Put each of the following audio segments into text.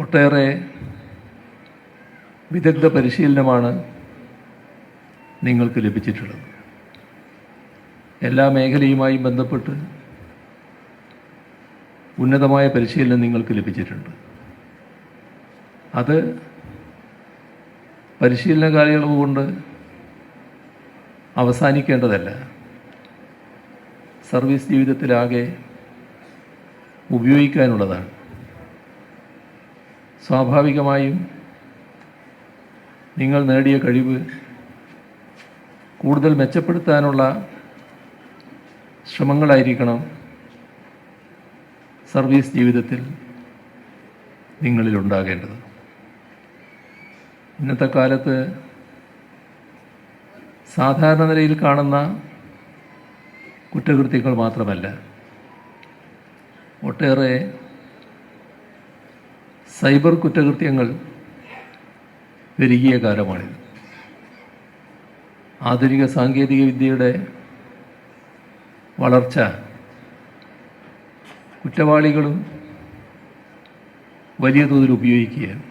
ഒട്ടേറെ വിദഗ്ധ പരിശീലനമാണ് നിങ്ങൾക്ക് ലഭിച്ചിട്ടുള്ളത്. എല്ലാ മേഖലയുമായും ബന്ധപ്പെട്ട് ഉന്നതമായ പരിശീലനം നിങ്ങൾക്ക് ലഭിച്ചിട്ടുണ്ട്. അത് പരിശീലന കാലയളവ് കൊണ്ട് അവസാനിക്കേണ്ടതല്ല. സർവീസ് ജീവിതത്തിലാകെ ഉപയോഗിക്കാനുള്ളതാണ്. സ്വാഭാവികമായും നിങ്ങൾ നേടിയ കഴിവ് കൂടുതൽ മെച്ചപ്പെടുത്താനുള്ള ശ്രമങ്ങളായിരിക്കണം സർവീസ് ജീവിതത്തിൽ നിങ്ങളിലുണ്ടാകേണ്ടത്. ഇന്നത്തെ കാലത്ത് സാധാരണ നിലയിൽ കാണുന്ന കുറ്റകൃത്യങ്ങൾ മാത്രമല്ല, ഒട്ടേറെ സൈബർ കുറ്റകൃത്യങ്ങൾ പെരുകിയ കാലമാണിത്. ആധുനിക സാങ്കേതിക വിദ്യയുടെ വളർച്ച കുറ്റവാളികളും വലിയ തോതിൽ ഉപയോഗിക്കുകയാണ്.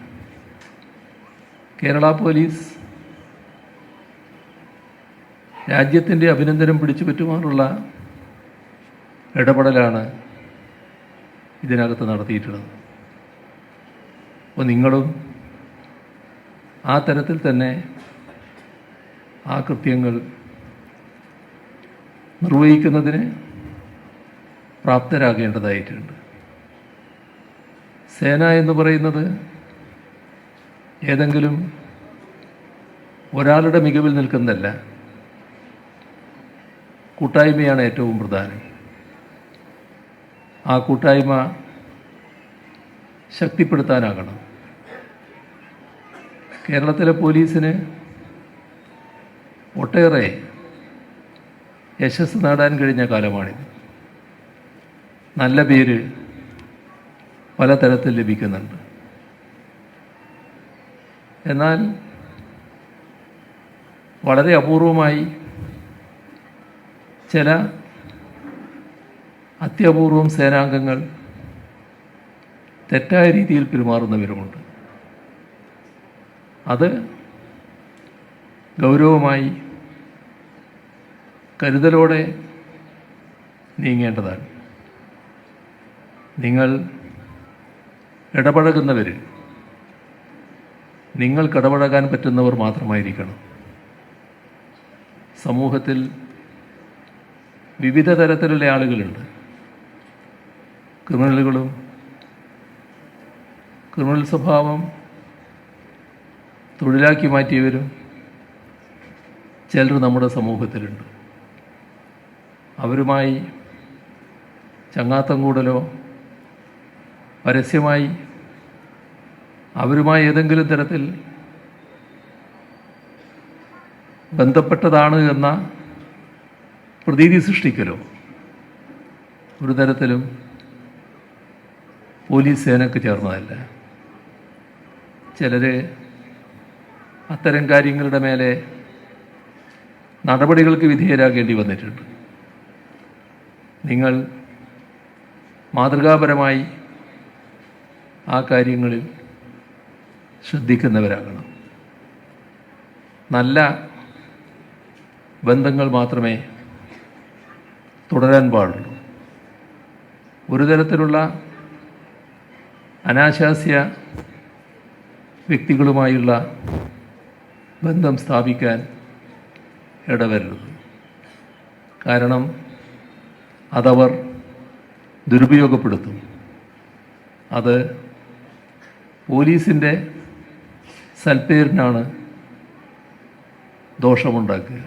കേരള പോലീസ് രാജ്യത്തിൻ്റെ അഭിനന്ദനം പിടിച്ചു പറ്റുവാനുള്ള ഇടപെടലാണ് ഇതിനകത്ത് നടത്തിയിട്ടുള്ളത്. അപ്പോൾ നിങ്ങളും ആ തരത്തിൽ തന്നെ ആ കൃത്യങ്ങൾ നിർവഹിക്കുന്നതിന് പ്രാപ്തരാകേണ്ടതായിട്ടുണ്ട്. സേന എന്ന് പറയുന്നത് ഏതെങ്കിലും ഒരാളുടെ മികവിൽ നിൽക്കുന്നതല്ല, കൂട്ടായ്മയാണ് ഏറ്റവും പ്രധാനം. ആ കൂട്ടായ്മ ശക്തിപ്പെടുത്താനാകണം. കേരളത്തിലെ പോലീസിന് ഒട്ടേറെ യശസ് നേടാൻ കഴിഞ്ഞ കാലമാണിത്. നല്ല പേര് പലതരത്തിൽ ലഭിക്കുന്നുണ്ട്. എന്നാൽ വളരെ അപൂർവമായി ചില അത്യപൂർവം സേനാംഗങ്ങൾ തെറ്റായ രീതിയിൽ പെരുമാറുന്നവരുമുണ്ട്. അത് ഗൗരവമായി കരുതലോടെ നീങ്ങേണ്ടതാണ്. നിങ്ങൾ ഇടപഴകുന്നവർ നിങ്ങൾക്കിടപഴകാൻ പറ്റുന്നവർ മാത്രമായിരിക്കണം. സമൂഹത്തിൽ വിവിധ തരത്തിലുള്ള ആളുകളുണ്ട്. ക്രിമിനലുകളും ക്രിമിനൽ സ്വഭാവം തൊഴിലാക്കി മാറ്റിയവരും ചിലർ നമ്മുടെ സമൂഹത്തിലുണ്ട്. അവരുമായി ചങ്ങാത്തം കൂടലോ പരസ്യമായി അവരുമായി ഏതെങ്കിലും തരത്തിൽ ബന്ധപ്പെട്ടതാണ് എന്ന പ്രതീതി സൃഷ്ടിക്കലോ ഒരു തരത്തിലും പോലീസ് സേനയ്ക്ക് ചേർന്നതല്ല. ചിലർ അത്തരം കാര്യങ്ങളുടെ മേലെ നടപടികൾക്ക് വിധേയരാകേണ്ടി വന്നിട്ടുണ്ട്. നിങ്ങൾ മാതൃകാപരമായി ആ കാര്യങ്ങളിൽ ശ്രദ്ധിക്കുന്നവരാകണം. നല്ല ബന്ധങ്ങൾ മാത്രമേ തുടരാൻ പാടുള്ളൂ. ഒരു തരത്തിലുള്ള അനാശാസ്യ വ്യക്തികളുമായുള്ള ബന്ധം സ്ഥാപിക്കാൻ ഇടവരരുത്. കാരണം അതവർ ദുരുപയോഗപ്പെടുത്തും. അത് പോലീസിൻ്റെ സൽപ്പേരിനാണ് ദോഷമുണ്ടാക്കുക.